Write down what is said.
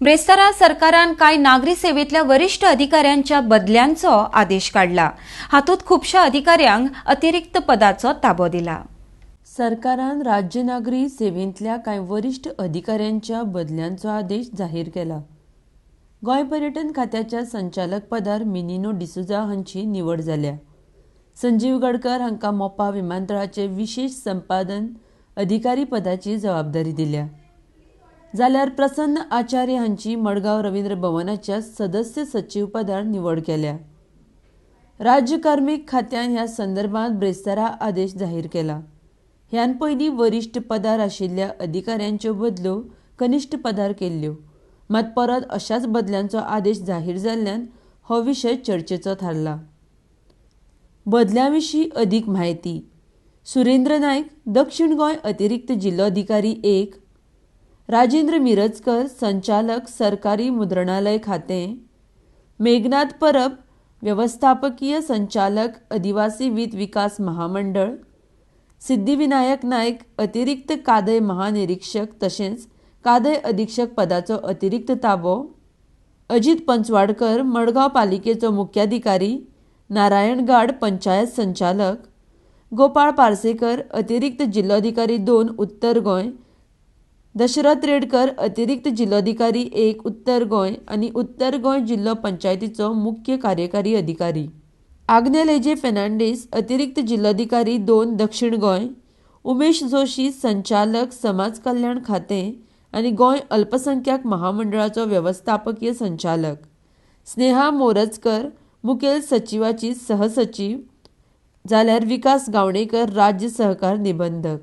ब्रेस्तारा सरकारान कांय नागरी सेवेंतल्या वरिष्ठ अधिकाऱ्यांच्या बदल्यांचो आदेश काढला। हातूंत खुबशा अधिकाऱ्यांक अतिरिक्त पदाचो ताबो दिला। सरकारान राज्य नागरी सेवेंतल्या कांय वरिष्ठ अधिकाऱ्यांच्या बदल्यांचो आदेश जाहीर केला। गोंय पर्यटन खात्याच्या संचालक पदार मिनिनो डिसुजा हांची निवड जाल्या। संजीव गडकर हांकां मोपा विमानतळाचे विशेष संपादन अधिकारी पदाची जबाबदारी दिल्या। जाल्यार प्रसन्न आचार्य हांची मडगांव रवींद्र भवनाच्या सदस्य सचिव पदार निवड केल्या। राज्य कार्मिक खात्यान ह्या संदर्भात ब्रेस्तारा आदेश जाहीर केला। ह्यान पयलीं वरिष्ठ पदार आशिल्ल्या अधिकाऱ्यांच्यो बदल्यो कनिश्ठ पदार केल्ल्यो, मात परत अशाच बदल्यांचो आदेश जाहीर जाल्ल्यान हो विशय चर्चेचो थारला। बदल्यां विशीं अदीक म्हायती। सुरेंद्र नायक, दक्षिण गोंय अतिरिक्त जिल्लोधिकारी 1, राजेंद्र मिरजकर, संचालक सरकारी मुद्रणालय खातें, मेघनाथ परब, व्यवस्थापकीय संचालक आदिवासी वित्त विकास महामंडळ, सिद्धिविनायक नायक, अतिरिक्त कादय महानिरीक्षक तशेंच कादय अधीक्षक पदाचो अतिरिक्त ताबो, अजित पंचवाडकर, मडगांव पालिकेचो मुख्याधिकारी, नारायण गाड, पंचायत संचालक, गोपाळ पार्सेकर, अतिरिक्त जिल्लोधिकारी 2, उत्तर गोंय, दशरथ रेडकर, अतिरिक्त जिल्लोधिकारी 1, उत्तर गोंय आनी उत्तर गोंय जिल्लो पंचायतीचो मुख्य कार्यकारी अधिकारी, आग्नेलेजे फेर्नांडीस, अतिरिक्त जिल्लोधिकारी 2, दक्षिण गोंय, उमेश जोशी, संचालक समाज कल्याण खातें आनी गोंय अल्पसंख्याक महामंडळाचो व्यवस्थापकीय संचालक, स्नेहा मोरजकर, मुखेल सचिवाची सहसचिव, जाल्यार विकास गावणेकर, राज्य सहकार निबंधक।